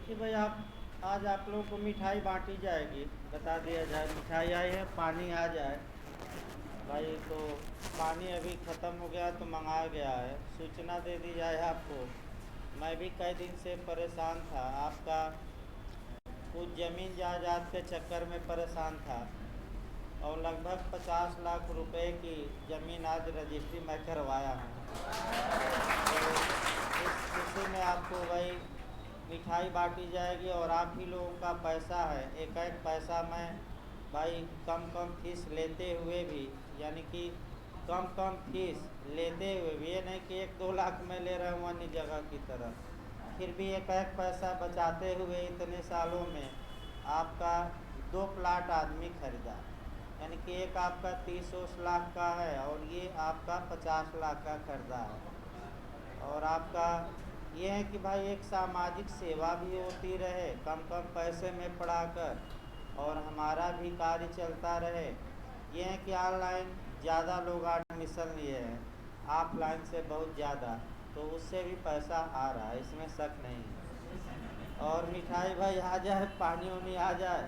देखिए भाई, आप आज आप लोगों को मिठाई बांटी जाएगी। बता दिया जाए, मिठाई आई है, पानी आ जाए भाई। तो पानी अभी ख़त्म हो गया तो मंगाया गया है, सूचना दे दी जाए आपको। मैं भी कई दिन से परेशान था, आपका कुछ ज़मीन जायदाद के चक्कर में परेशान था। और लगभग 50 लाख रुपए की ज़मीन आज रजिस्ट्री मैं करवाया हूँ। तो इस खुशी में आपको भाई मिठाई बांटी जाएगी। और आप ही लोगों का पैसा है, एक एक पैसा मैं भाई कम कम फीस लेते हुए भी, यानी कि कम कम फीस लेते हुए भी, ये नहीं कि 1-2 लाख मैं ले रहा हूँ अन्य जगह की तरह, फिर भी एक एक पैसा बचाते हुए इतने सालों में आपका 2 प्लाट आदमी खरीदा। यानी कि एक आपका 30-40 लाख का है और ये आपका 50 लाख का खरीदा है। और आपका ये है कि भाई एक सामाजिक सेवा भी होती रहे कम कम पैसे में पढ़ाकर, और हमारा भी कार्य चलता रहे। ये है कि ऑनलाइन ज़्यादा लोग एडमिशन लिए हैं, ऑफलाइन से बहुत ज़्यादा, तो उससे भी पैसा आ रहा है, इसमें शक नहीं है। और मिठाई भाई आ जाए, पानी वानी आ जाए,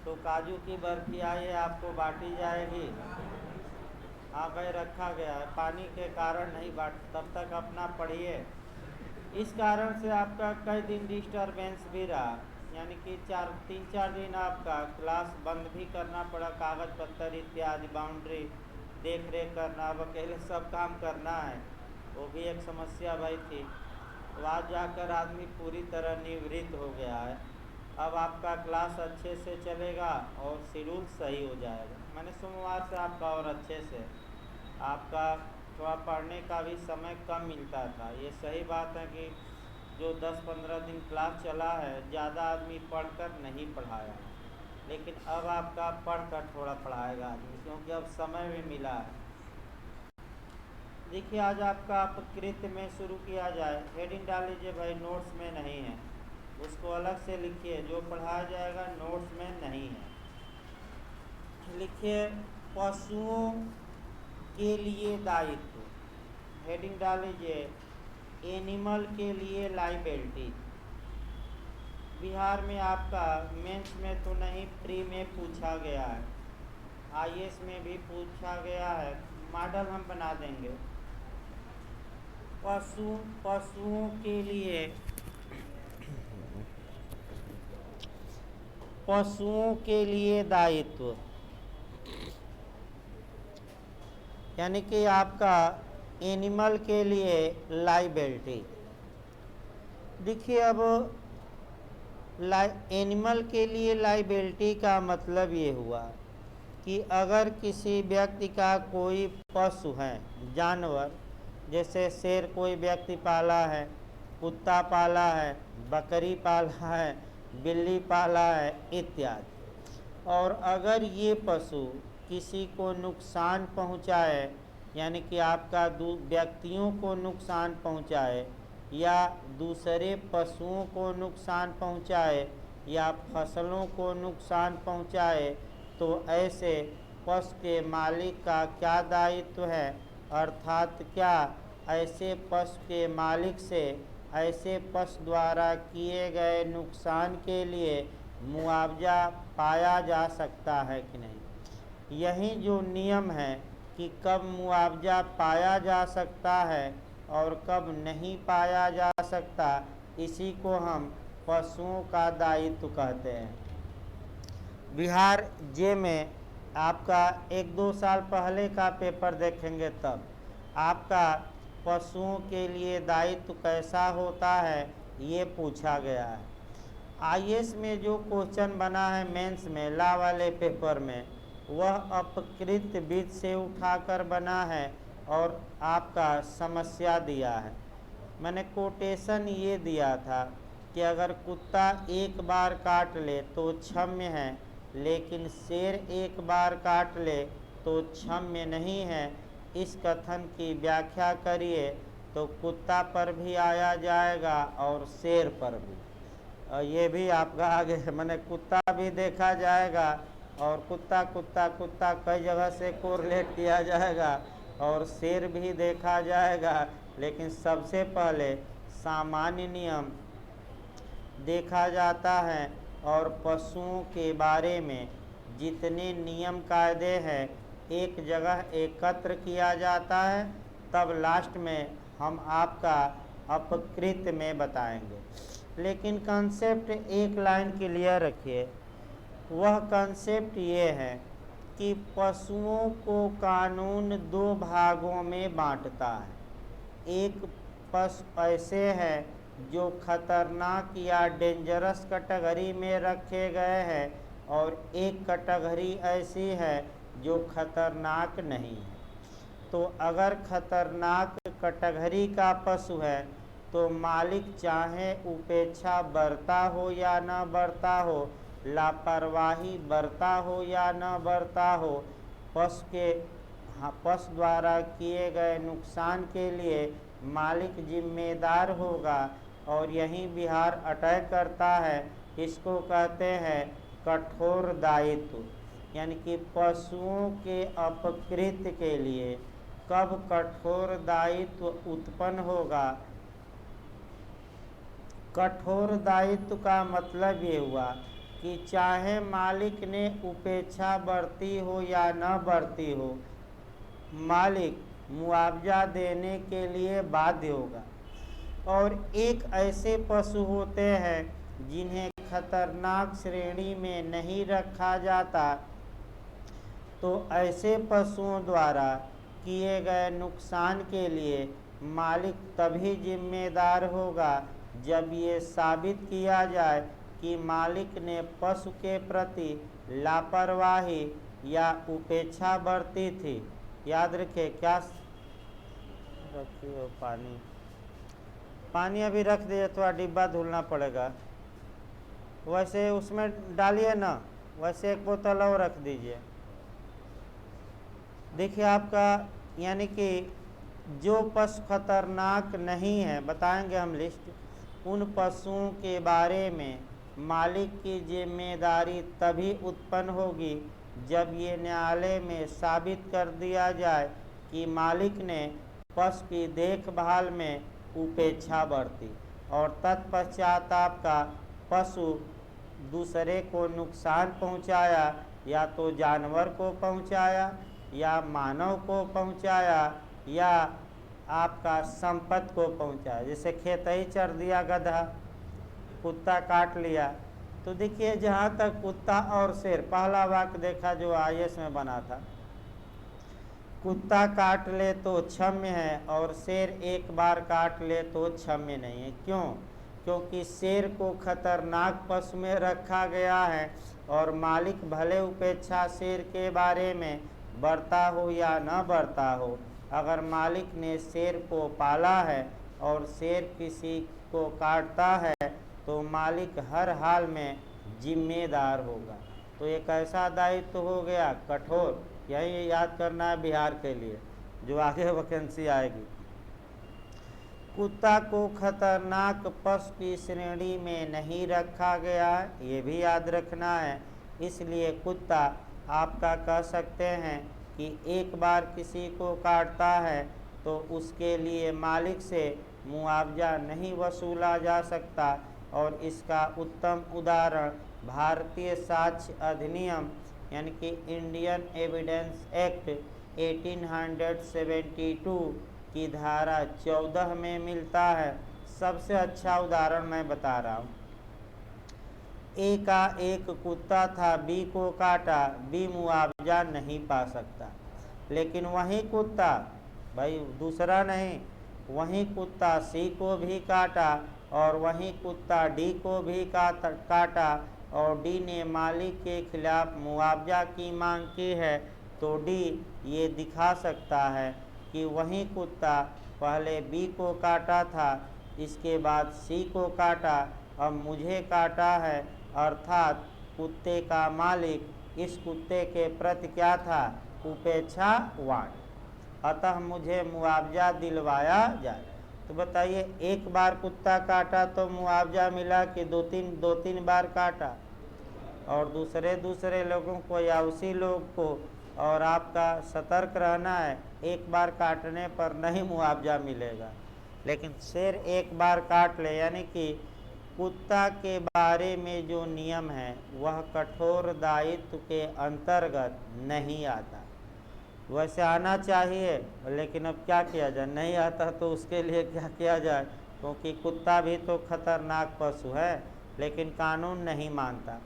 तो काजू की बर्फ़ी आई है, आपको बांटी जाएगी। हाँ भाई, रखा गया है, पानी के कारण नहीं बांट, तब तक अपना पढ़िए। इस कारण से आपका कई दिन डिस्टरबेंस भी रहा, यानी कि 3-4 दिन आपका क्लास बंद भी करना पड़ा, कागज़ पत्तर इत्यादि, बाउंड्री देख रेख करना, अब अकेले सब काम करना है, वो भी एक समस्या भाई थी। तो आज जाकर आदमी पूरी तरह निवृत्त हो गया है। अब आपका क्लास अच्छे से चलेगा और शेड्यूल सही हो जाएगा। मैंने सोमवार से आपका और अच्छे से आपका थोड़ा पढ़ने का भी समय कम मिलता था। ये सही बात है कि जो 10-15 दिन क्लास चला है, ज़्यादा आदमी पढ़कर नहीं पढ़ाया, लेकिन अब आपका पढ़कर थोड़ा पढ़ाएगा आदमी, क्योंकि अब समय भी मिला है। देखिए, आज आपका अपकृत्य में शुरू किया जाए। हेडिंग डाल लीजिए भाई, नोट्स में नहीं है, उसको अलग से लिखिए, जो पढ़ाया जाएगा नोट्स में नहीं है। लिखिए, पशुओं के लिए दायित्व। हेडिंग डाल लीजिए, एनिमल के लिए लाइबिलिटी। बिहार में आपका मेंस में तो नहीं, प्री में पूछा गया है, आईएएस में भी पूछा गया है, मॉडल हम बना देंगे। पशुओं के लिए, पशुओं के लिए दायित्व, यानी कि आपका एनिमल के लिए लाइबिलिटी। देखिए, अब एनिमल के लिए लाइबिलिटी का मतलब ये हुआ कि अगर किसी व्यक्ति का कोई पशु है, जानवर, जैसे शेर कोई व्यक्ति पाला है, कुत्ता पाला है, बकरी पाला है, बिल्ली पाला है इत्यादि, और अगर ये पशु किसी को नुकसान पहुंचाए, यानी कि आपका व्यक्तियों को नुकसान पहुंचाए, या दूसरे पशुओं को नुकसान पहुंचाए, या फसलों को नुकसान पहुंचाए, तो ऐसे पशु के मालिक का क्या दायित्व है, अर्थात क्या ऐसे पशु के मालिक से ऐसे पशु द्वारा किए गए नुकसान के लिए मुआवजा पाया जा सकता है कि नहीं। यही जो नियम है कि कब मुआवजा पाया जा सकता है और कब नहीं पाया जा सकता, इसी को हम पशुओं का दायित्व कहते हैं। बिहार जे में आपका 1-2 साल पहले का पेपर देखेंगे तब आपका पशुओं के लिए दायित्व कैसा होता है ये पूछा गया है। आईएएस में जो क्वेश्चन बना है मेंस में, लॉ वाले पेपर में, वह अपकृत विधि से उठाकर बना है और आपका समस्या दिया है। मैंने कोटेशन ये दिया था कि अगर कुत्ता एक बार काट ले तो क्षम्य है, लेकिन शेर एक बार काट ले तो क्षम्य नहीं है। इस कथन की व्याख्या करिए तो कुत्ता पर भी आया जाएगा और शेर पर भी। ये भी आपका आगे मैंने कुत्ता भी देखा जाएगा, और कुत्ता कुत्ता कुत्ता कई जगह से कोरिलेट किया जाएगा, और शेर भी देखा जाएगा। लेकिन सबसे पहले सामान्य नियम देखा जाता है और पशुओं के बारे में जितने नियम कायदे हैं एक जगह एकत्र किया जाता है, तब लास्ट में हम आपका अपकृत में बताएंगे। लेकिन कंसेप्ट एक लाइन क्लियर रखिए, वह कंसेप्ट ये है कि पशुओं को कानून दो भागों में बांटता है। एक पशु ऐसे हैं जो खतरनाक या डेंजरस कैटेगरी में रखे गए हैं और एक कैटेगरी ऐसी है जो खतरनाक नहीं है। तो अगर खतरनाक कैटेगरी का पशु है तो मालिक चाहे उपेक्षा बरता हो या न बरता हो, लापरवाही बरता हो या न बरता हो, पशु द्वारा किए गए नुकसान के लिए मालिक जिम्मेदार होगा। और यही बिहार अटैक करता है, इसको कहते हैं कठोर दायित्व। यानी कि पशुओं के अपकृत के लिए कब कठोर दायित्व उत्पन्न होगा। कठोर दायित्व का मतलब ये हुआ कि चाहे मालिक ने उपेक्षा बरती हो या न बरती हो, मालिक मुआवजा देने के लिए बाध्य होगा। और एक ऐसे पशु होते हैं जिन्हें खतरनाक श्रेणी में नहीं रखा जाता, तो ऐसे पशुओं द्वारा किए गए नुकसान के लिए मालिक तभी जिम्मेदार होगा जब ये साबित किया जाए कि मालिक ने पशु के प्रति लापरवाही या उपेक्षा बरती थी। याद रखिए, क्या रखिए पानी अभी रख दीजिए, थोड़ा डिब्बा धुलना पड़ेगा। वैसे उसमें डालिए ना, वैसे एक बोतल और रख दीजिए। देखिए आपका, यानी कि जो पशु खतरनाक नहीं है, बताएंगे हम लिस्ट, उन पशुओं के बारे में मालिक की जिम्मेदारी तभी उत्पन्न होगी जब ये न्यायालय में साबित कर दिया जाए कि मालिक ने पशु की देखभाल में उपेक्षा बरती और तत्पश्चात आपका पशु दूसरे को नुकसान पहुंचाया, या तो जानवर को पहुंचाया या मानव को पहुंचाया या आपका संपत्ति को पहुंचाया। जैसे खेत ही चर दिया गधा, कुत्ता काट लिया। तो देखिए, जहाँ तक कुत्ता और शेर, पहला वाक्य देखा जो IAS में बना था, कुत्ता काट ले तो क्षम्य है और शेर एक बार काट ले तो क्षम्य नहीं है। क्यों? क्योंकि शेर को खतरनाक पशु में रखा गया है और मालिक भले उपेक्षा शेर के बारे में बरता हो या न बरता हो, अगर मालिक ने शेर को पाला है और शेर किसी को काटता है तो मालिक हर हाल में जिम्मेदार होगा। तो एक ऐसा दायित्व हो गया कठोर, यही याद करना है बिहार के लिए जो आगे वैकेंसी आएगी। कुत्ता को खतरनाक पशु की श्रेणी में नहीं रखा गया है, ये भी याद रखना है। इसलिए कुत्ता आपका कह सकते हैं कि एक बार किसी को काटता है तो उसके लिए मालिक से मुआवजा नहीं वसूला जा सकता। और इसका उत्तम उदाहरण भारतीय साक्ष्य अधिनियम यानी कि इंडियन एविडेंस एक्ट 1872 की धारा 14 में मिलता है। सबसे अच्छा उदाहरण मैं बता रहा हूँ। ए का एक कुत्ता था, बी को काटा, बी मुआवजा नहीं पा सकता। लेकिन वही कुत्ता, भाई दूसरा नहीं, वही कुत्ता सी को भी काटा और वही कुत्ता डी को भी काटा और डी ने मालिक के खिलाफ मुआवजा की मांग की है, तो डी ये दिखा सकता है कि वही कुत्ता पहले बी को काटा था, इसके बाद सी को काटा, अब मुझे काटा है, अर्थात कुत्ते का मालिक इस कुत्ते के प्रति क्या था? उपेक्षावान। अतः मुझे मुआवजा दिलवाया जाए। तो बताइए, एक बार कुत्ता काटा तो मुआवजा मिला कि दो तीन बार काटा? और दूसरे लोगों को या उसी लोग को, और आपका सतर्क रहना है, एक बार काटने पर नहीं मुआवजा मिलेगा। लेकिन शेर एक बार काट ले, यानी कि कुत्ता के बारे में जो नियम है वह कठोर दायित्व के अंतर्गत नहीं आता। वैसे आना चाहिए, लेकिन अब क्या किया जाए, नहीं आता तो उसके लिए क्या किया जाए, क्योंकि कुत्ता भी तो खतरनाक पशु है, लेकिन कानून नहीं मानता।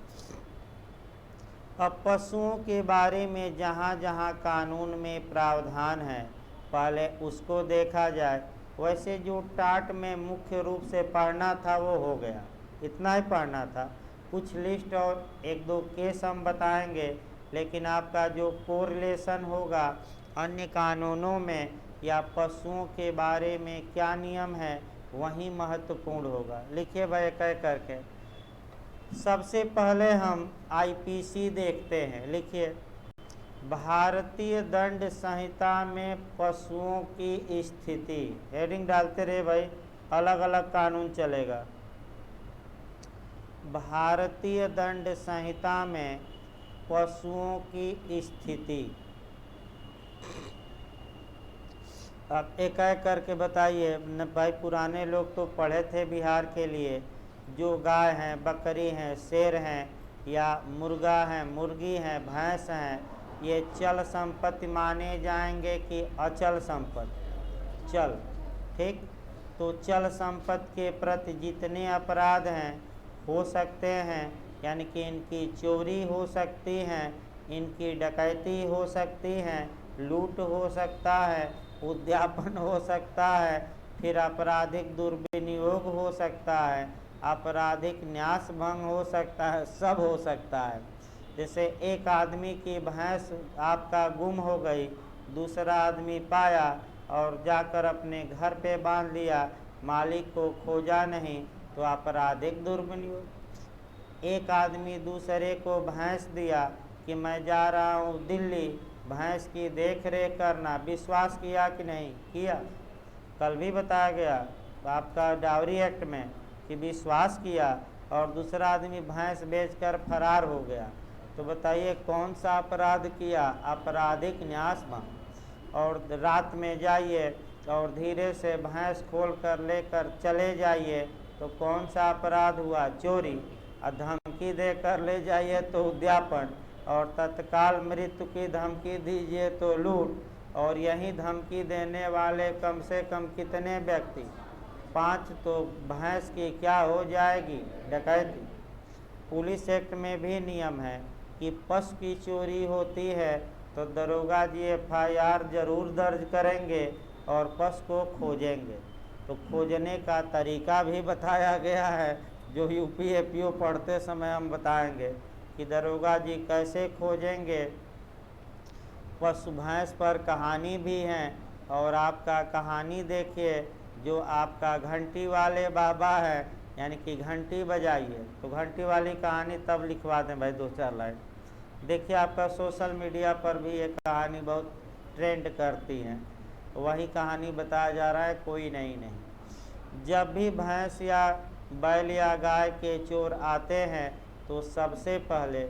अब पशुओं के बारे में जहाँ जहाँ कानून में प्रावधान है पहले उसको देखा जाए। वैसे जो टाट में मुख्य रूप से पढ़ना था वो हो गया, इतना ही पढ़ना था। कुछ लिस्ट और एक दो केस हम बताएंगे, लेकिन आपका जो कोरिलेशन होगा अन्य कानूनों में या पशुओं के बारे में क्या नियम है वही महत्वपूर्ण होगा। लिखिए भाई एक एक करके। सबसे पहले हम आईपीसी देखते हैं। लिखिए, भारतीय दंड संहिता में पशुओं की स्थिति, हेडिंग डालते रहे भाई, अलग अलग कानून चलेगा। भारतीय दंड संहिता में पशुओं की स्थिति। अब एक एक करके बताइए भाई। पुराने लोग तो पढ़े थे बिहार के लिए, जो गाय हैं, बकरी हैं, शेर हैं या मुर्गा हैं, मुर्गी हैं, भैंस हैं, ये चल संपत्ति माने जाएंगे कि अचल संपत्ति? चल, ठीक। तो चल संपत्ति के प्रति जितने अपराध हैं हो सकते हैं, यानी कि इनकी चोरी हो सकती हैं, इनकी डकैती हो सकती हैं, लूट हो सकता है, उद्यापन हो सकता है, फिर आपराधिक दुर्विनियोग हो सकता है, आपराधिक न्यास भंग हो सकता है, सब हो सकता है। जैसे एक आदमी की भैंस आपका गुम हो गई, दूसरा आदमी पाया और जाकर अपने घर पे बांध लिया, मालिक को खोजा नहीं, तो आपराधिक दुर्विनियोग। एक आदमी दूसरे को भैंस दिया कि मैं जा रहा हूँ दिल्ली, भैंस की देख रेख करना, विश्वास किया कि नहीं किया? कल भी बताया गया आपका डावरी एक्ट में कि विश्वास किया और दूसरा आदमी भैंस बेचकर फरार हो गया, तो बताइए कौन सा अपराध किया? आपराधिक न्यास भंग। और रात में जाइए और धीरे से भैंस खोल कर लेकर चले जाइए, तो कौन सा अपराध हुआ? चोरी। और धमकी देकर ले जाइए तो उद्यापन, और तत्काल मृत्यु की धमकी दीजिए तो लूट। और यही धमकी देने वाले कम से कम कितने व्यक्ति? 5, तो भैंस की क्या हो जाएगी? डकैती। पुलिस एक्ट में भी नियम है कि पशु की चोरी होती है तो दरोगा जी FIR जरूर दर्ज करेंगे और पशु को खोजेंगे। तो खोजने का तरीका भी बताया गया है, जो UP-APO पढ़ते समय हम बताएंगे कि दरोगा जी कैसे खोजेंगे। पशु भैंस पर कहानी भी है, और आपका कहानी देखिए जो आपका घंटी वाले बाबा है, यानी कि घंटी बजाइए, तो घंटी वाली कहानी तब लिखवा दें भाई 2-4 लाइन। देखिए आपका सोशल मीडिया पर भी ये कहानी बहुत ट्रेंड करती है, वही कहानी बताया जा रहा है, कोई नहीं। जब भी भैंस या बैल या गाय के चोर आते हैं तो सबसे पहले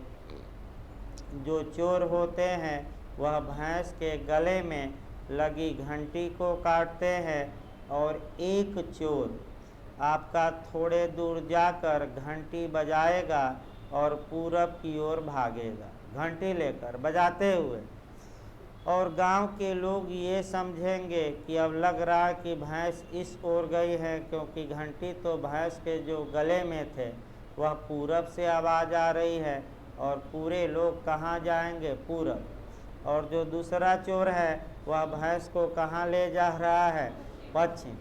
जो चोर होते हैं वह भैंस के गले में लगी घंटी को काटते हैं, और एक चोर आपका थोड़े दूर जाकर घंटी बजाएगा और पूरब की ओर भागेगा घंटी लेकर बजाते हुए। और गांव के लोग ये समझेंगे कि अब लग रहा है कि भैंस इस ओर गई है, क्योंकि घंटी तो भैंस के जो गले में थे वह पूरब से आवाज़ आ रही है, और पूरे लोग कहाँ जाएंगे? पूरब। और जो दूसरा चोर है वह भैंस को कहाँ ले जा रहा है? पश्चिम।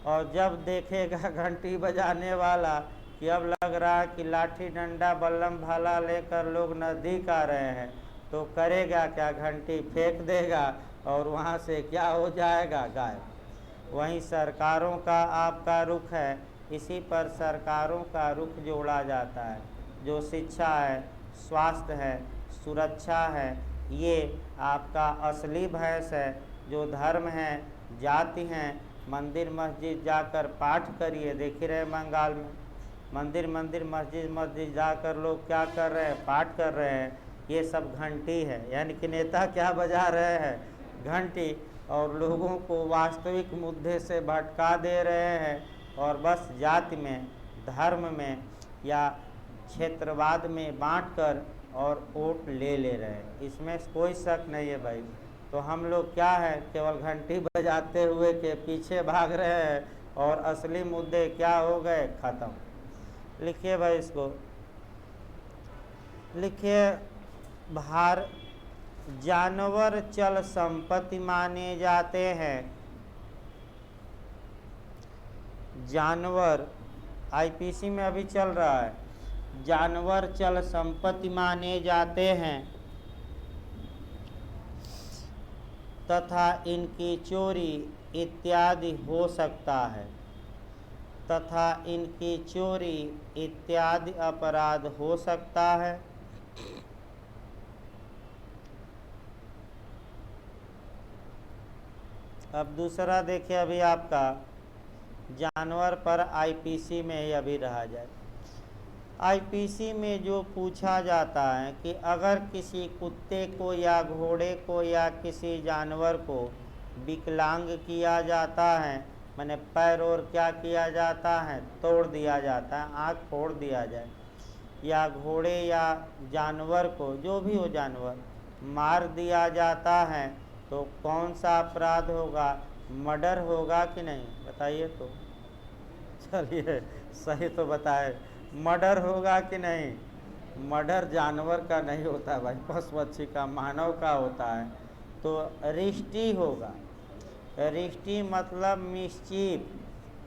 और जब देखेगा घंटी बजाने वाला कि अब लग रहा है कि लाठी डंडा बल्लम भाला लेकर लोग नज़दीक आ रहे हैं, तो करेगा क्या? घंटी फेंक देगा और वहाँ से क्या हो जाएगा? गायब। वहीं सरकारों का आपका रुख है, इसी पर सरकारों का रुख जोड़ा जाता है। जो शिक्षा है, स्वास्थ्य है, सुरक्षा है, ये आपका असली भैंस है। जो धर्म है, जाति हैं, मंदिर मस्जिद जाकर पाठ करिए, देख ही रहे बंगाल में मंदिर मस्जिद जाकर लोग क्या कर रहे हैं? पाठ कर रहे हैं। ये सब घंटी है, यानी कि नेता क्या बजा रहे हैं? घंटी। और लोगों को वास्तविक मुद्दे से भटका दे रहे हैं, और बस जाति में धर्म में या क्षेत्रवाद में बांटकर और वोट ले रहे हैं, इसमें कोई शक नहीं है भाई। तो हम लोग क्या है, केवल घंटी बजाते हुए के पीछे भाग रहे हैं और असली मुद्दे क्या हो गए, खत्म। लिखिए भाई इसको, लिखिए जानवर चल संपत्ति माने जाते हैं। जानवर आईपीसी में अभी चल रहा है, जानवर चल संपत्ति माने जाते हैं तथा इनकी चोरी इत्यादि हो सकता है, तथा इनकी चोरी इत्यादि अपराध हो सकता है। अब दूसरा देखिए, अभी आपका जानवर पर आईपीसी में ही अभी रहा जाए। आईपीसी में जो पूछा जाता है कि अगर किसी कुत्ते को या घोड़े को या किसी जानवर को विकलांग किया जाता है, माने पैर और क्या किया जाता है, तोड़ दिया जाता है, आँख फोड़ दिया जाए, या घोड़े या जानवर को, जो भी हो जानवर, मार दिया जाता है, तो कौन सा अपराध होगा, मर्डर होगा कि नहीं, बताइए तो। चलिए सही तो बताए, मर्डर होगा कि नहीं। मर्डर जानवर का नहीं होता भाई, पशु पक्षी का, मानव का होता है। तो रिष्टि होगा। रिष्टि मतलब मिसचीफ,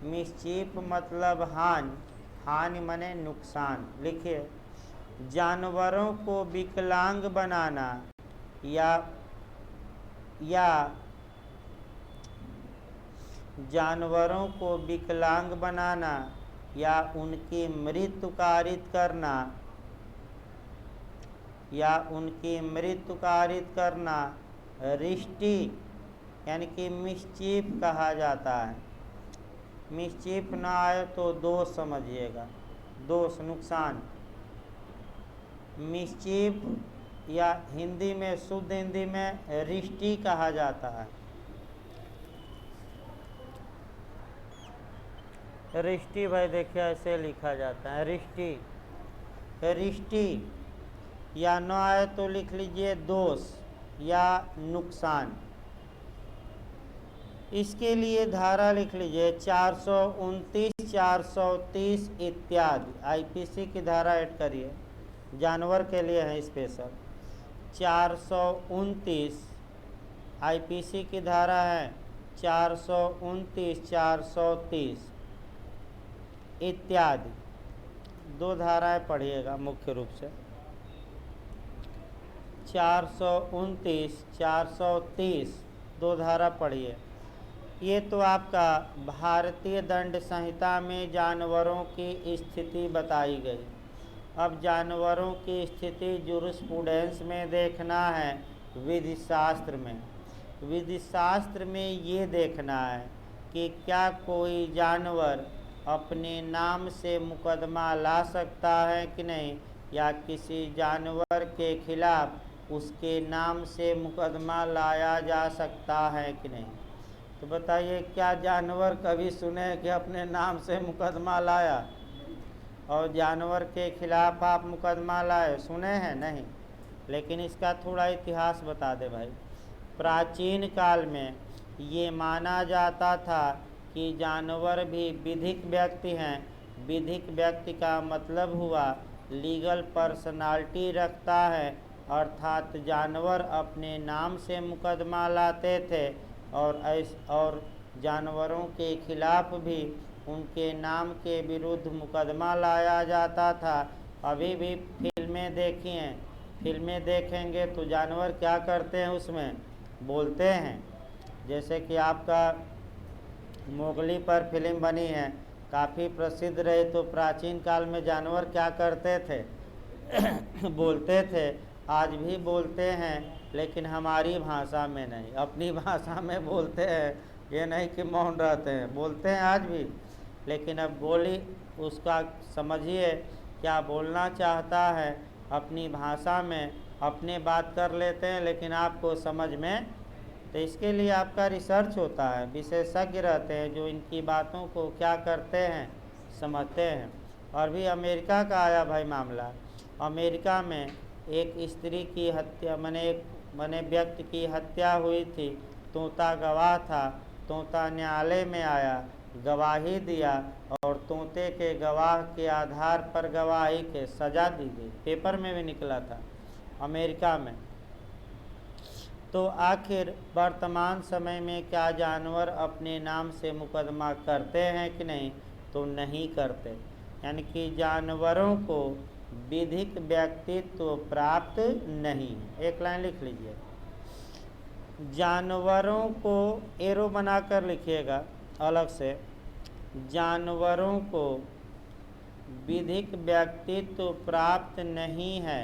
मिसचीफ मतलब हानि, हानि माने नुकसान। लिखिए, जानवरों को विकलांग बनाना या जानवरों को विकलांग बनाना या उनकी मृत्यु कारित करना, या उनकी मृत्यु कारित करना रिष्टि यानी कि मिसचीफ कहा जाता है। मिसचीफ ना आए तो दोष समझिएगा, दोष, नुकसान। मिसचीफ या हिंदी में, शुद्ध हिंदी में रिष्टि कहा जाता है। रिष्टि भाई देखिए ऐसे लिखा जाता है, रिष्टि। रिष्टि या न आए तो लिख लीजिए दोष या नुकसान। इसके लिए धारा लिख लीजिए 429, 430 इत्यादि। आईपीसी की धारा ऐड करिए, जानवर के लिए है स्पेशल। 429 आईपीसी की धारा है, 429, 430 इत्यादि। दो धाराएं पढ़िएगा मुख्य रूप से, 429, 430 दो धारा पढ़िए। ये तो आपका भारतीय दंड संहिता में जानवरों की स्थिति बताई गई। अब जानवरों की स्थिति जूरिस्प्रूडेंस में देखना है, विधि शास्त्र में। विधि शास्त्र में ये देखना है कि क्या कोई जानवर अपने नाम से मुकदमा ला सकता है कि नहीं, या किसी जानवर के खिलाफ उसके नाम से मुकदमा लाया जा सकता है कि नहीं। तो बताइए, क्या जानवर कभी सुने कि अपने नाम से मुकदमा लाया और जानवर के खिलाफ आप मुकदमा लाए, सुने हैं? नहीं। लेकिन इसका थोड़ा इतिहास बता दे भाई। प्राचीन काल में ये माना जाता था कि जानवर भी विधिक व्यक्ति हैं। विधिक व्यक्ति का मतलब हुआ लीगल पर्सनालिटी रखता है, अर्थात जानवर अपने नाम से मुकदमा लाते थे और जानवरों के खिलाफ भी उनके नाम के विरुद्ध मुकदमा लाया जाता था। अभी भी फिल्में देखी हैं, फिल्में देखेंगे तो जानवर क्या करते हैं, उसमें बोलते हैं। जैसे कि आपका मोगली पर फिल्म बनी है, काफ़ी प्रसिद्ध रही। तो प्राचीन काल में जानवर क्या करते थे बोलते थे। आज भी बोलते हैं, लेकिन हमारी भाषा में नहीं, अपनी भाषा में बोलते हैं। ये नहीं कि मौन रहते हैं, बोलते हैं आज भी। लेकिन अब बोली उसका समझिए, क्या बोलना चाहता है अपनी भाषा में, अपने बात कर लेते हैं, लेकिन आपको समझ में। तो इसके लिए आपका रिसर्च होता है, विशेषज्ञ रहते हैं जो इनकी बातों को क्या करते हैं, समझते हैं। और भी अमेरिका का आया भाई मामला। अमेरिका में एक स्त्री की हत्या मने व्यक्ति की हत्या हुई थी। तोता गवाह था। तोता न्यायालय में आया, गवाही दिया और तोते के गवाह के आधार पर गवाही के सजा दी गई। पेपर में भी निकला था अमेरिका में। तो आखिर वर्तमान समय में क्या जानवर अपने नाम से मुकदमा करते हैं कि नहीं? तो नहीं करते। यानी कि जानवरों को विधिक व्यक्तित्व प्राप्त नहीं है। एक लाइन लिख लीजिए, जानवरों को एरो बनाकर लिखिएगा अलग से। जानवरों को विधिक व्यक्तित्व प्राप्त नहीं है,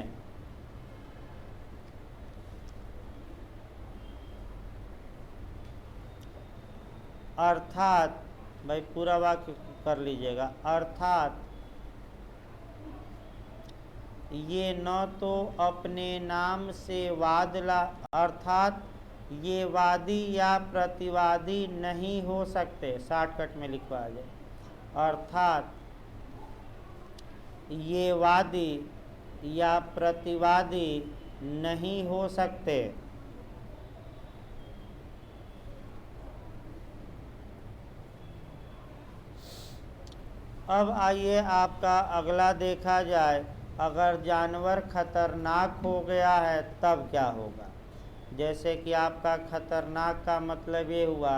अर्थात भाई पूरा वाक्य कर लीजिएगा, अर्थात ये न तो अपने नाम से अर्थात ये वादी या प्रतिवादी नहीं हो सकते। शॉर्टकट में लिखवा जाए, अर्थात ये वादी या प्रतिवादी नहीं हो सकते। अब आइए आपका अगला देखा जाए, अगर जानवर खतरनाक हो गया है तब क्या होगा। जैसे कि आपका खतरनाक का मतलब ये हुआ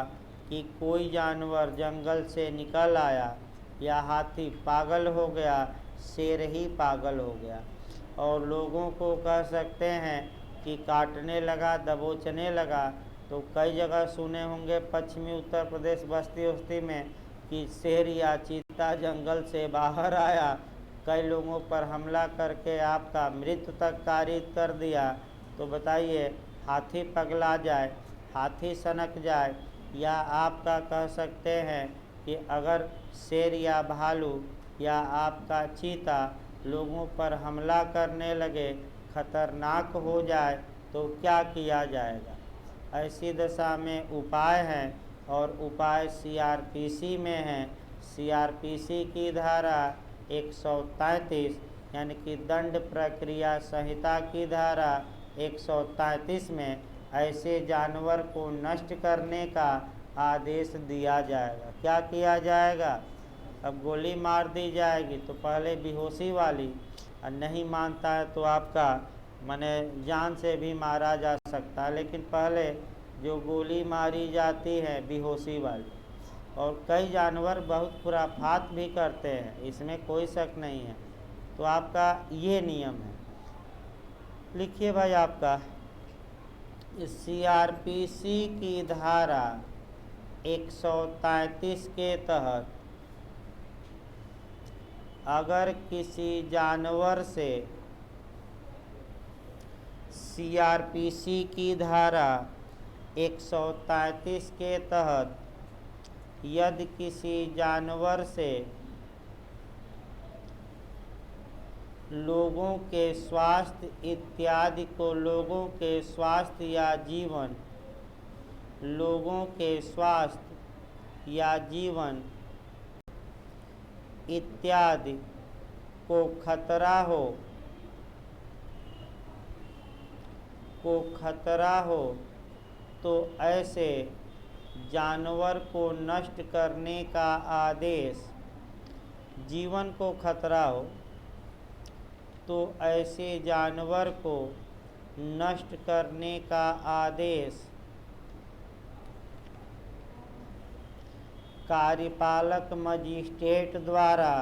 कि कोई जानवर जंगल से निकल आया, या हाथी पागल हो गया, शेर ही पागल हो गया, और लोगों को कह सकते हैं कि काटने लगा, दबोचने लगा। तो कई जगह सुने होंगे पश्चिमी उत्तर प्रदेश बस्ती उस्ती में कि शेर या चीता जंगल से बाहर आया, कई लोगों पर हमला करके आपका मृत्यु तक कारित कर दिया। तो बताइए, हाथी पगला जाए, हाथी सनक जाए, या आपका कह सकते हैं कि अगर शेर या भालू या आपका चीता लोगों पर हमला करने लगे, खतरनाक हो जाए, तो क्या किया जाएगा। ऐसी दशा में उपाय हैं, और उपाय सीआरपीसी में है। सीआरपीसी की धारा 133 यानी कि दंड प्रक्रिया संहिता की धारा 133 में ऐसे जानवर को नष्ट करने का आदेश दिया जाएगा। क्या किया जाएगा? अब गोली मार दी जाएगी तो पहले बेहोशी वाली, और नहीं मानता है तो आपका माने जान से भी मारा जा सकता है, लेकिन पहले जो गोली मारी जाती है बेहोशी वाली। और कई जानवर बहुत खुराफात भी करते हैं, इसमें कोई शक नहीं है। तो आपका ये नियम है, लिखिए भाई। आपका सीआरपीसी की धारा 133 के तहत अगर किसी जानवर से सीआरपीसी की धारा 133 के तहत यदि किसी जानवर से लोगों के स्वास्थ्य इत्यादि को लोगों के स्वास्थ्य या जीवन इत्यादि को खतरा हो तो ऐसे जानवर को नष्ट करने का आदेश, जीवन को खतरा हो तो ऐसे जानवर को नष्ट करने का आदेश कार्यपालक मजिस्ट्रेट द्वारा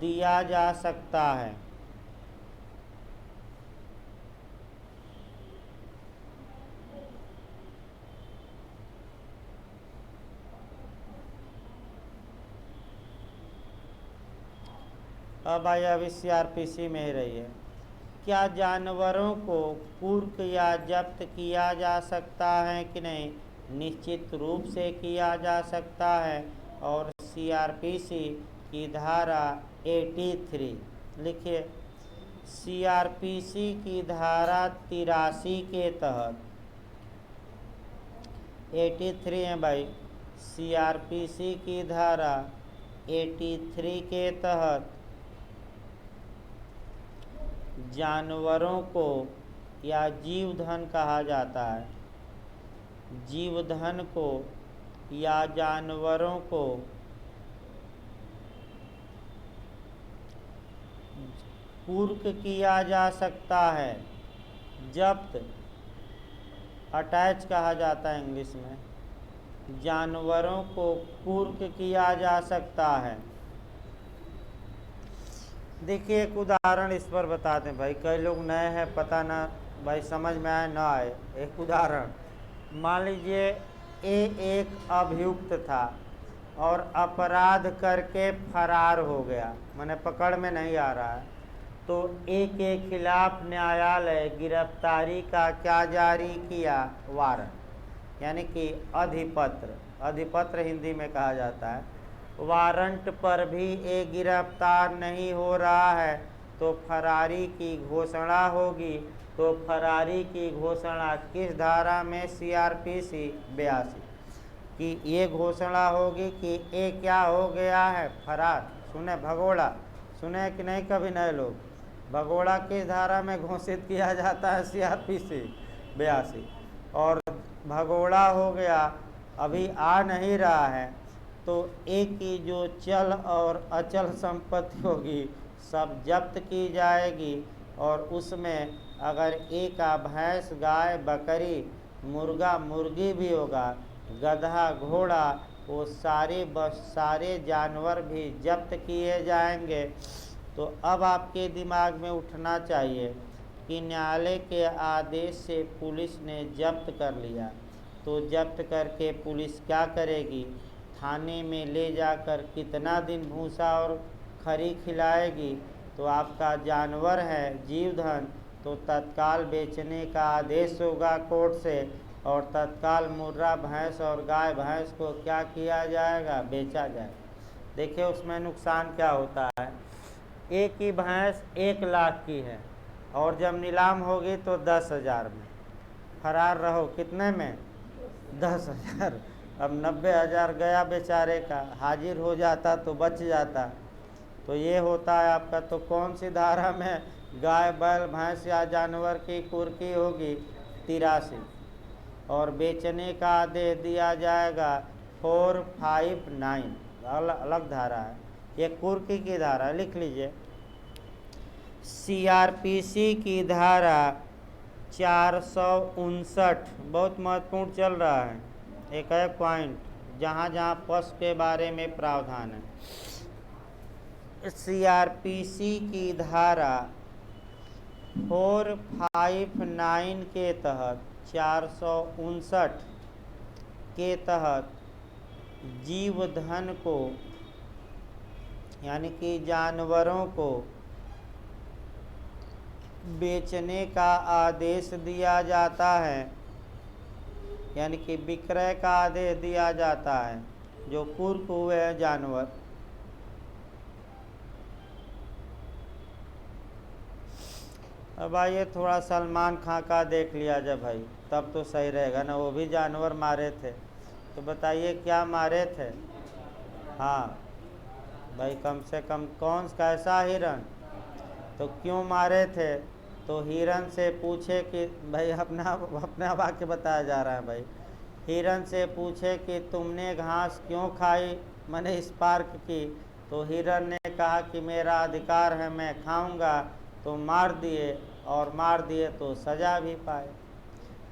दिया जा सकता है। अब आइए, अभी सीआरपीसी में ही रही है। क्या जानवरों को कुर्क या जब्त किया जा सकता है कि नहीं? निश्चित रूप से किया जा सकता है। और सीआरपीसी की धारा 83 लिखिए, सीआरपीसी की धारा 83 के तहत 83 है भाई। सीआरपीसी की धारा 83 के तहत जानवरों को या जीवधन कहा जाता है। जीवधन को या जानवरों को कुर्क किया जा सकता है, जब्त, अटैच कहा जाता है इंग्लिश में। जानवरों को कुर्क किया जा सकता है। देखिए एक उदाहरण इस पर बताते हैं भाई, कई लोग नए हैं, पता ना भाई समझ में आए ना आए। एक उदाहरण मान लीजिए, एक अभियुक्त था और अपराध करके फरार हो गया, माने पकड़ में नहीं आ रहा है, तो ए के खिलाफ न्यायालय गिरफ्तारी का क्या जारी किया? वारंट, यानी कि अधिपत्र। अधिपत्र हिंदी में कहा जाता है। वारंट पर भी ए गिरफ्तार नहीं हो रहा है तो फरारी की घोषणा होगी। तो फरारी की घोषणा किस धारा में? CRPC 82 कि ये घोषणा होगी कि ए क्या हो गया है? फरार। सुने भगोड़ा, सुने कि नहीं कभी नए लोग? भगोड़ा किस धारा में घोषित किया जाता है? CRPC 82। और भगोड़ा हो गया, अभी आ नहीं रहा है, तो ए की जो चल और अचल संपत्ति होगी सब जब्त की जाएगी। और उसमें अगर ए का भैंस, गाय, बकरी, मुर्गा, मुर्गी भी होगा, गधा, घोड़ा, वो सारे जानवर भी जब्त किए जाएंगे। तो अब आपके दिमाग में उठना चाहिए कि न्यायालय के आदेश से पुलिस ने जब्त कर लिया, तो जब्त करके पुलिस क्या करेगी? थाने में ले जाकर कितना दिन भूसा और खरी खिलाएगी? तो आपका जानवर है जीवधन, तो तत्काल बेचने का आदेश होगा कोर्ट से, और तत्काल मुर्रा भैंस और गाय भैंस को क्या किया जाएगा? बेचा जाएगा। देखिए उसमें नुकसान क्या होता है। एक ही भैंस 1 लाख की है और जब नीलाम होगी तो 10,000 में। फरार रहो कितने में? 10,000। अब 90,000 गया बेचारे का, हाजिर हो जाता तो बच जाता। तो ये होता है आपका। तो कौन सी धारा में गाय, बैल, भैंस या जानवर की कुर्की होगी? 83। और बेचने का आदेश दिया जाएगा 459, अलग धारा है। ये कुर्की की धारा लिख लीजिए। CRPC की धारा 459 बहुत महत्वपूर्ण चल रहा है। एक पॉइंट जहाँ जहाँ पशु के बारे में प्रावधान है। CRPC की धारा 459 के तहत, 459 के तहत जीवधन को यानी कि जानवरों को बेचने का आदेश दिया जाता है, यानी कि विक्रय का आदेश दिया जाता है जो कुर्क हुए हैं जानवर। अब आइए थोड़ा सलमान खान का देख लिया जाए भाई, तब तो सही रहेगा ना। वो भी जानवर मारे थे, तो बताइए क्या मारे थे? हाँ भाई, कम से कम कौन कैसा हिरन? तो क्यों मारे थे? तो हिरन से पूछे कि भाई, अपना वाक्य बताया जा रहा है भाई। हिरन से पूछे कि तुमने घास क्यों खाई, मैंने स्पार्क की। तो हिरन ने कहा कि मेरा अधिकार है, मैं खाऊंगा। तो मार दिए, और मार दिए तो सज़ा भी पाए।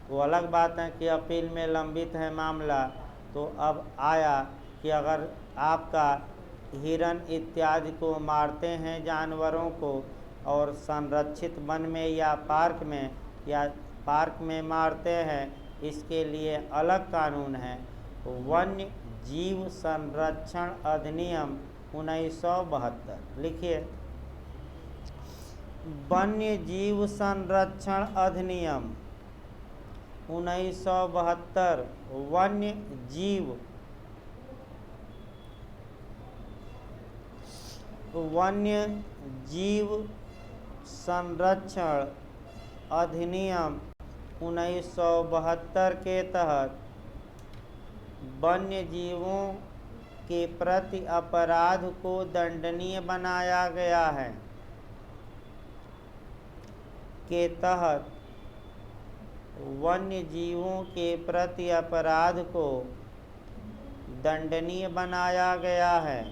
वो अलग बात है कि अपील में लंबित है मामला। तो अब आया कि अगर आपका हिरन इत्यादि को मारते हैं जानवरों को, और संरक्षित वन में या पार्क में मारते हैं, इसके लिए अलग कानून है। वन्य जीव संरक्षण अधिनियम 1972। लिखिए, वन्य जीव संरक्षण अधिनियम 1972 वन्य जीव संरक्षण अधिनियम 1972 के तहत वन्य जीवों के प्रति अपराध को दंडनीय बनाया गया है। के तहत वन्य जीवों के प्रति अपराध को दंडनीय बनाया गया है।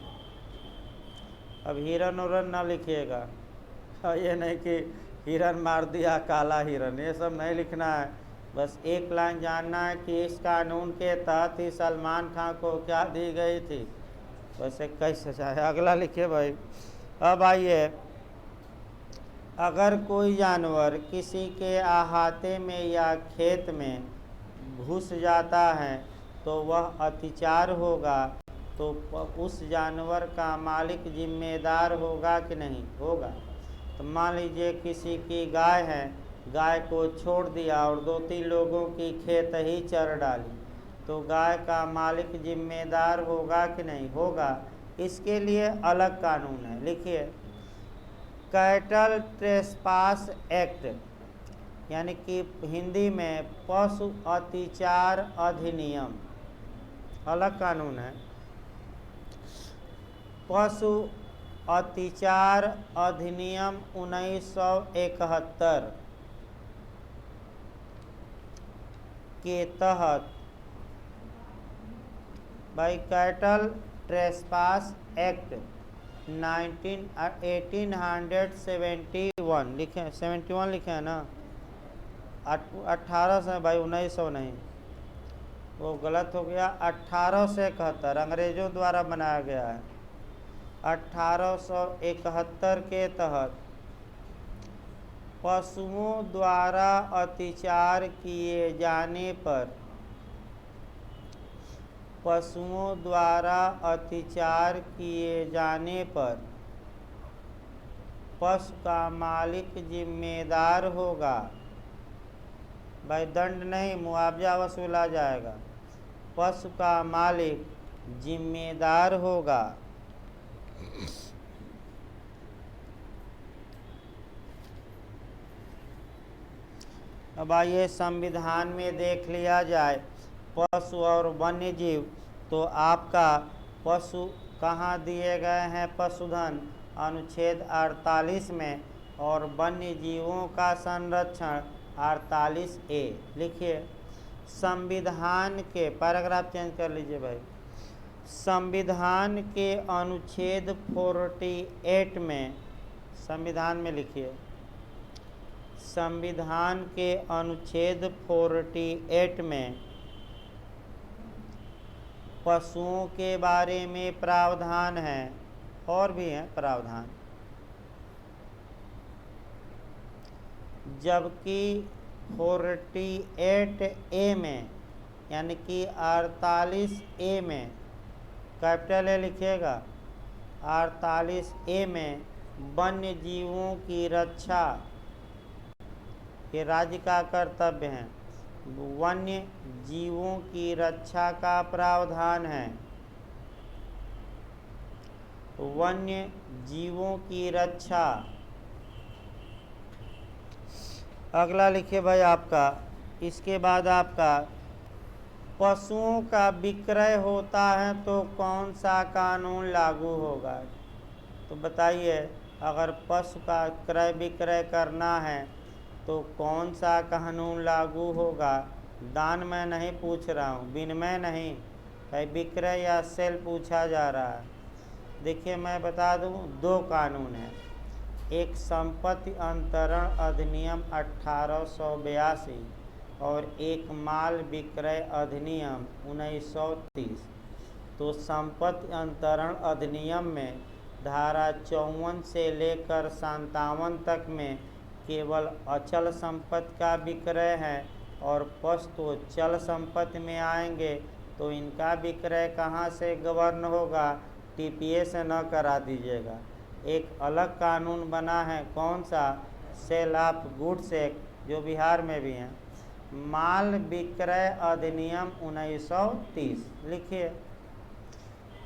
अब हिरन उरन ना लिखिएगा, ये नहीं कि हिरन मार दिया काला हिरन, ये सब नहीं लिखना है। बस एक लाइन जानना है कि इस कानून के तहत ही सलमान खान को क्या दी गई थी, वैसे कैसे सजा है। अगला लिखिए भाई। अब आइए, अगर कोई जानवर किसी के अहाते में या खेत में घुस जाता है तो वह अतिचार होगा, तो उस जानवर का मालिक जिम्मेदार होगा कि नहीं होगा। तो मान लीजिए किसी की गाय है, गाय को छोड़ दिया और 2-3 लोगों की खेत ही चर डाली, तो गाय का मालिक जिम्मेदार होगा कि नहीं होगा। इसके लिए अलग कानून है। लिखिए, कैटल ट्रेसपास एक्ट, यानी कि हिंदी में पशु अतिचार अधिनियम, अलग कानून है। पशु अतिचार अधिनियम 1971 के तहत भाई कैटल ट्रेसपास एक्ट 1871 लिखे, 71 लिखे हैं ना, 1800 भाई, 1900 नहीं, वो गलत हो गया। 1871 अंग्रेजों द्वारा बनाया गया है। 1871 के तहत पशुओं द्वारा अत्याचार किए जाने पर, पशुओं द्वारा अत्याचार किए जाने पर पशु का मालिक जिम्मेदार होगा। भाई दंड नहीं, मुआवजा वसूला जाएगा। पशु का मालिक जिम्मेदार होगा। अब आइए संविधान में देख लिया जाए पशु और वन्य जीव, तो आपका पशु कहाँ दिए गए हैं, पशुधन अनुच्छेद 48 में, और वन्य जीवों का संरक्षण 48A। लिखिए, संविधान के, पैराग्राफ चेंज कर लीजिए भाई, संविधान के अनुच्छेद 48 में, संविधान में लिखिए, संविधान के अनुच्छेद 48 में पशुओं के बारे में प्रावधान है, और भी हैं प्रावधान। जबकि 48A में, यानी कि 48A में, कैपिटल ए लिखिएगा, 48A में वन्य जीवों की रक्षा ये राज्य का कर्तव्य है। वन्य जीवों की रक्षा का प्रावधान है। वन्य जीवों की रक्षा। अगला लिखिए भाई आपका, इसके बाद आपका पशुओं का विक्रय होता है तो कौन सा कानून लागू होगा। तो बताइए, अगर पशु का क्रय विक्रय करना है तो कौन सा कानून लागू होगा। दान में नहीं पूछ रहा हूँ, विनिमय नहीं, भाई विक्रय या सेल पूछा जा रहा है। देखिए मैं बता दूँ, 2 कानून हैं। एक संपत्ति अंतरण अधिनियम 1882 और एक माल विक्रय अधिनियम 1930। तो संपत्ति अंतरण अधिनियम में धारा 54 से लेकर 57 तक में केवल अचल संपत्ति का विक्रय है, और पशु तो चल संपत्ति में आएंगे, तो इनका विक्रय कहाँ से गवर्न होगा, टीपीए से न करा दीजिएगा। एक अलग कानून बना है, कौन सा, सेल ऑफ गुड्स एक्ट, जो बिहार में भी है। माल विक्रय अधिनियम 1930। लिखिए,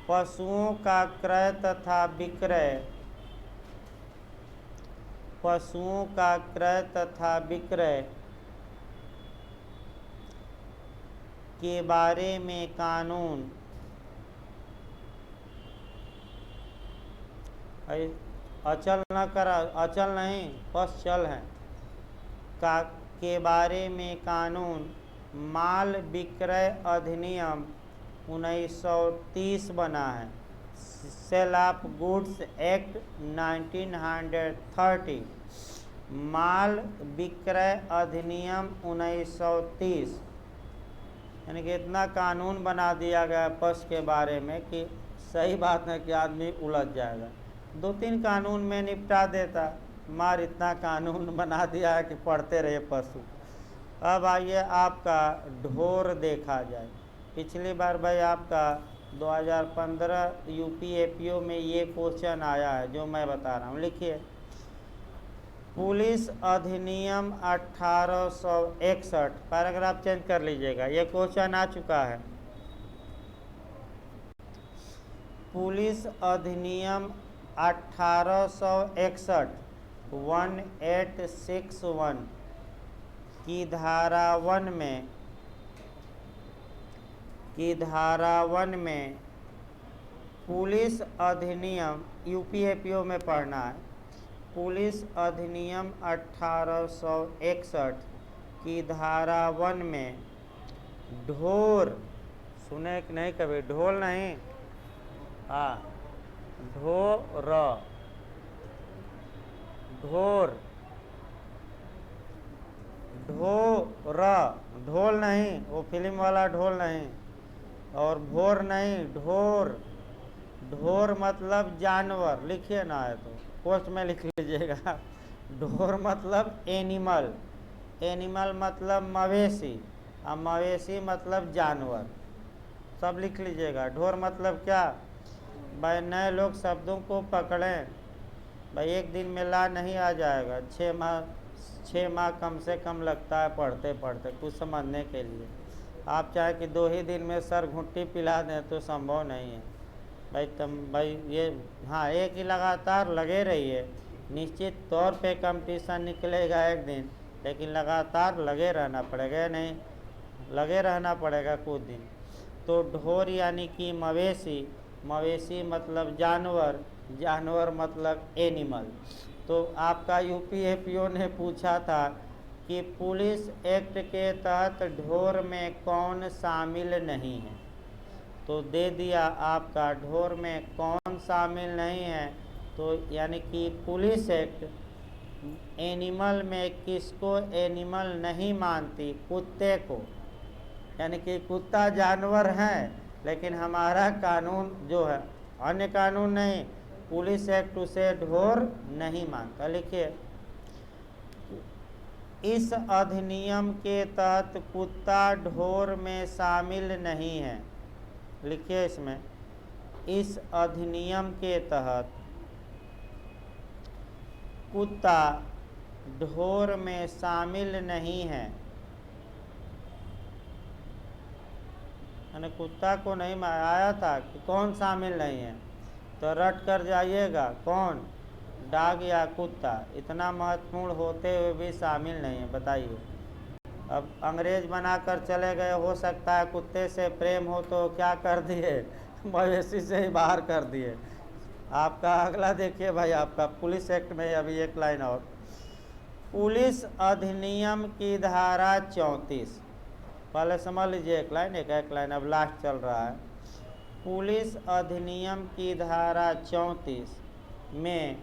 पशुओं का क्रय तथा विक्रय, पशुओं का क्रय तथा विक्रय के बारे में कानून, अचल न करा, अचल नहीं, पशु चल है, का के बारे में कानून माल विक्रय अधिनियम 1930 बना है। सेल ऑफ गुड्स एक्ट 1930, माल विक्रय अधिनियम 1930, यानी कि इतना कानून बना दिया गया पशु के बारे में कि सही बात है कि आदमी उलझ जाएगा। 2-3 कानून में निपटा देता, मार इतना कानून बना दिया है कि पढ़ते रहे पशु। अब आइए आपका ढोर देखा जाए। पिछली बार भाई आपका 2015 यूपीएपीओ में ये क्वेश्चन आया है जो मैं बता रहा हूँ। लिखिए, पुलिस अधिनियम 1861, पैराग्राफ चेंज कर लीजिएगा, ये क्वेश्चन आ चुका है। पुलिस अधिनियम 1861 1861 की धारा 1 में पुलिस अधिनियम, यूपीएपीओ में पढ़ना है, पुलिस अधिनियम 1861 की धारा 1 में ढोर, सुने कि नहीं कभी, ढोल नहीं, हाँ, ढोर, ढोर, ढोर, ढोल नहीं, वो फिल्म वाला ढोल नहीं, और भोर नहीं, ढोर। ढोर मतलब जानवर, लिखिए ना है तो पोस्ट में लिख लीजिएगा। ढोर मतलब एनिमल, एनिमल मतलब मवेशी, और मवेशी मतलब जानवर, सब लिख लीजिएगा। ढोर मतलब क्या भाई, नए लोग शब्दों को पकड़ें भाई, एक दिन में ला नहीं आ जाएगा, 6 माह कम से कम लगता है पढ़ते पढ़ते कुछ समझने के लिए। आप चाहे कि 2 ही दिन में सर घुट्टी पिला दें तो संभव नहीं है भाई ये, हाँ, एक ही लगातार लगे रहिए, निश्चित तौर पे कंपटीशन निकलेगा एक दिन, लेकिन लगातार लगे रहना पड़ेगा, नहीं लगे रहना पड़ेगा कुछ दिन। तो ढोर यानी कि मवेशी, मवेशी मतलब जानवर, जानवर मतलब एनिमल। तो आपका यूपीएपीओ ने पूछा था कि पुलिस एक्ट के तहत ढोर में कौन शामिल नहीं है, तो दे दिया आपका ढोर में कौन शामिल नहीं है। तो यानी कि पुलिस एक्ट एनिमल में किसको एनिमल नहीं मानती, कुत्ते को, यानी कि कुत्ता जानवर है, लेकिन हमारा कानून जो है, अन्य कानून नहीं, पुलिस एक्ट उसे ढोर नहीं मानता। लिखिए, इस अधिनियम के तहत कुत्ता ढोर में शामिल नहीं है। लिखिए इसमें, इस अधिनियम के तहत कुत्ता ढोर में शामिल नहीं है, यानी कुत्ता को नहीं आया था कि कौन शामिल नहीं है, तो रट कर जाइएगा, कौन, डॉग या कुत्ता, इतना महत्वपूर्ण होते हुए भी शामिल नहीं है, बताइए। अब अंग्रेज बनाकर चले गए, हो सकता है कुत्ते से प्रेम हो तो क्या कर दिए, मवेशी से ही बाहर कर दिए। आपका अगला देखिए भाई, आपका पुलिस एक्ट में अभी एक लाइन और, पुलिस अधिनियम की धारा 34, पहले समझ लीजिए एक लाइन, एक लाइन, अब लास्ट चल रहा है। पुलिस अधिनियम की धारा 34 में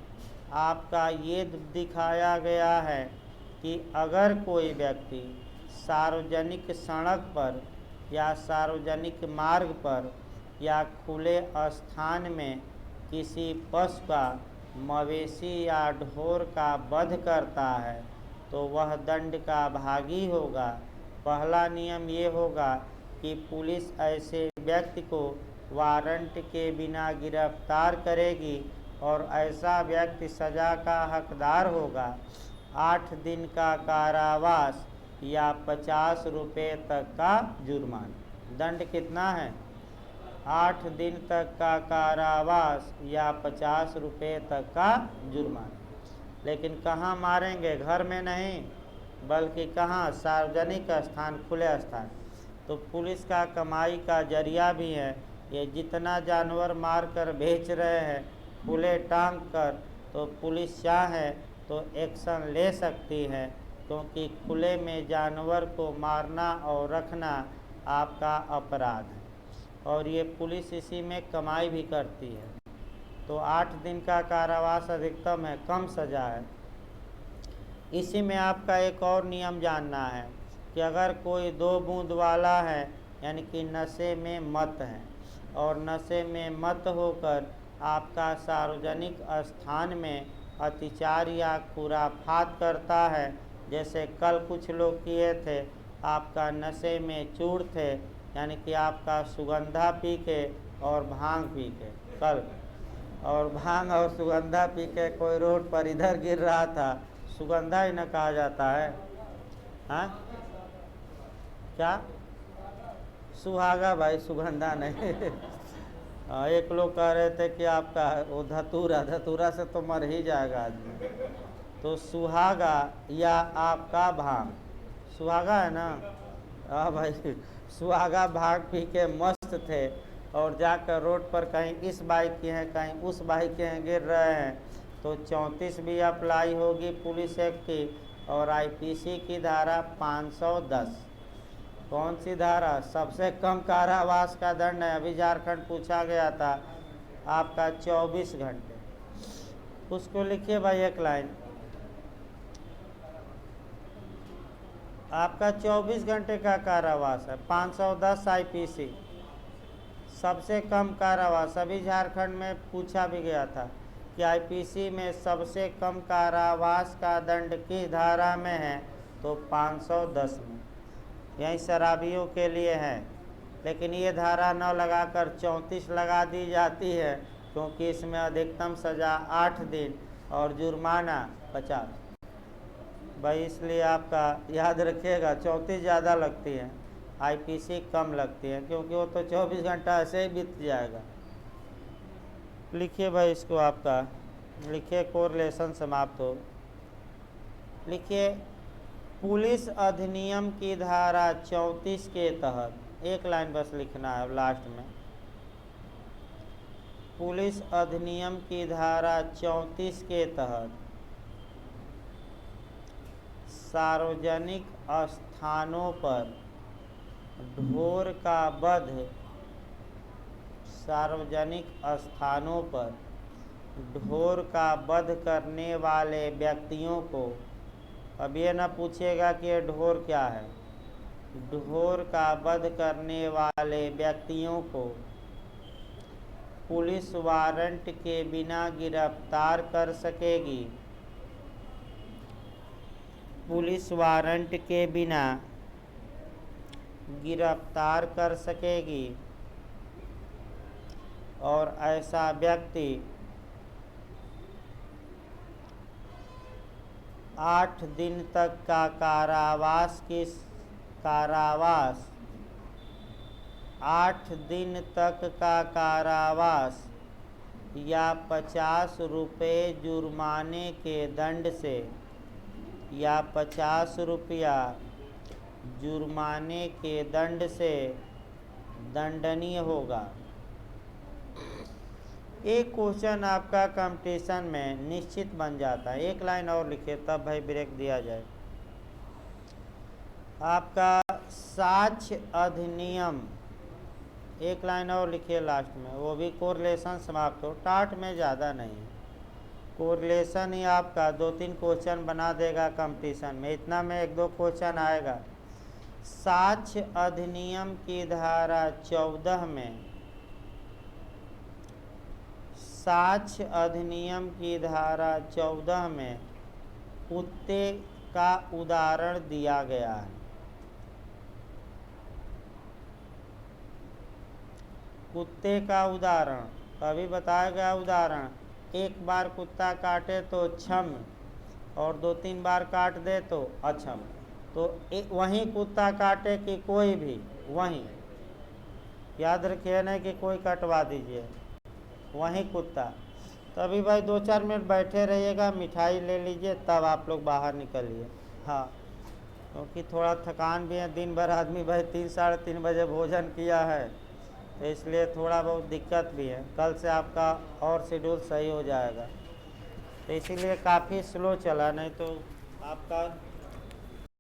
आपका ये दिखाया गया है कि अगर कोई व्यक्ति सार्वजनिक सड़क पर या सार्वजनिक मार्ग पर या खुले स्थान में किसी पशु का, मवेशी या ढोर का वध करता है तो वह दंड का भागी होगा। पहला नियम ये होगा कि पुलिस ऐसे व्यक्ति को वारंट के बिना गिरफ्तार करेगी और ऐसा व्यक्ति सज़ा का हकदार होगा। 8 दिन का कारावास या 50 रुपये तक का जुर्माना। दंड कितना है? 8 दिन तक का कारावास या 50 रुपये तक का जुर्माना। लेकिन कहाँ मारेंगे? घर में नहीं, बल्कि कहाँ? सार्वजनिक स्थान, खुले स्थान। तो पुलिस का कमाई का जरिया भी है। ये जितना जानवर मार कर बेच रहे हैं खुले टांग कर, तो पुलिस चाहे तो एक्शन ले सकती है। क्योंकि खुले में जानवर को मारना और रखना आपका अपराध है, और ये पुलिस इसी में कमाई भी करती है। तो 8 दिन का कारावास अधिकतम है, कम सज़ा है। इसी में आपका एक और नियम जानना है कि अगर कोई 2 बूंद वाला है, यानी कि नशे में मत है, और नशे में मत होकर आपका सार्वजनिक स्थान में अतिचार या खुराफात करता है, जैसे कल कुछ लोग किए थे, आपका नशे में चूर थे, यानी कि आपका सुगंधा पी के और भांग पी के, कल और भांग और सुगंधा पी के कोई रोड पर इधर गिर रहा था, सुगंधा ही न कहा जाता है, हाँ क्या सुहागा भाई, सुगंधा नहीं। एक लोग कह रहे थे कि आपका वो धतूरा से तो मर ही जाएगा आदमी। तो सुहागा या आपका भांग, सुहागा है ना, हाँ भाई, सुहागा भांग पी के मस्त थे और जाकर रोड पर कहीं इस बाइक के हैं कहीं उस बाइक के हैं गिर रहे हैं, तो 34 भी अप्लाई होगी पुलिस एक्ट की, और आईपीसी की धारा 510। कौन सी धारा? सबसे कम कारावास का दंड है। अभी झारखंड पूछा गया था आपका 24 घंटे। उसको लिखिए भाई एक लाइन, आपका 24 घंटे का कारावास है। 510 आईपीसी सबसे कम कारावास। अभी झारखंड में पूछा भी गया था कि आईपीसी में सबसे कम कारावास का दंड किस धारा में है, तो 510 में। यही शराबियों के लिए है, लेकिन ये धारा न लगाकर 34 लगा दी जाती है, क्योंकि इसमें अधिकतम सज़ा 8 दिन और जुर्माना 50। भाई इसलिए आपका याद रखिएगा, 34 ज़्यादा लगती है, आईपीसी कम लगती है, क्योंकि वो तो 24 घंटा ऐसे ही बीत जाएगा। लिखिए भाई इसको, आपका लिखिए, कोरिलेशन समाप्त हो। लिखिए, पुलिस अधिनियम की धारा 34 के तहत, एक लाइन बस लिखना है लास्ट में। पुलिस अधिनियम की धारा 34 के तहत सार्वजनिक स्थानों पर ढोर का वध, सार्वजनिक स्थानों पर ढोर का वध करने वाले व्यक्तियों को, अब ये ना पूछेगा कि ये ढोर क्या है, ढोर का वध करने वाले व्यक्तियों को पुलिस वारंट के बिना गिरफ्तार कर सकेगी। पुलिस वारंट के बिना गिरफ्तार कर सकेगी, और ऐसा व्यक्ति 8 दिन तक का कारावास 8 दिन तक का कारावास या 50 रुपये जुर्माने के दंड से, या 50 रुपया जुर्माने के दंड से दंडनीय होगा। एक क्वेश्चन आपका कंपटीशन में निश्चित बन जाता है। एक लाइन और लिखिए, तब भाई ब्रेक दिया जाए। आपका साक्ष्य अधिनियम, एक लाइन और लिखिए लास्ट में, वो भी कोरिलेशन समाप्त हो, टाट में ज़्यादा नहीं है, कोरिलेशन ही आपका 2-3 क्वेश्चन बना देगा कंपटीशन में, इतना में 1-2 क्वेश्चन आएगा। साक्ष्य अधिनियम की धारा 14 में, साक्ष्य अधिनियम की धारा 14 में कुत्ते का उदाहरण दिया गया है। कुत्ते का उदाहरण अभी बताया गया उदाहरण, एक बार कुत्ता काटे तो क्षम, और 2-3 बार काट दे तो अक्षम। तो वहीं कुत्ता काटे कि कोई भी, वहीं याद रखिए, नहीं कि कोई कटवा दीजिए, वहीं कुत्ता। तो अभी भाई 2-4 मिनट बैठे रहिएगा, मिठाई ले लीजिए, तब आप लोग बाहर निकलिए। हाँ, क्योंकि थोड़ा थकान भी है, दिन भर आदमी भाई 3-3:30 बजे भोजन किया है, तो इसलिए थोड़ा बहुत दिक्कत भी है। कल से आपका और शेड्यूल सही हो जाएगा, तो इसीलिए काफ़ी स्लो चला, नहीं तो आपका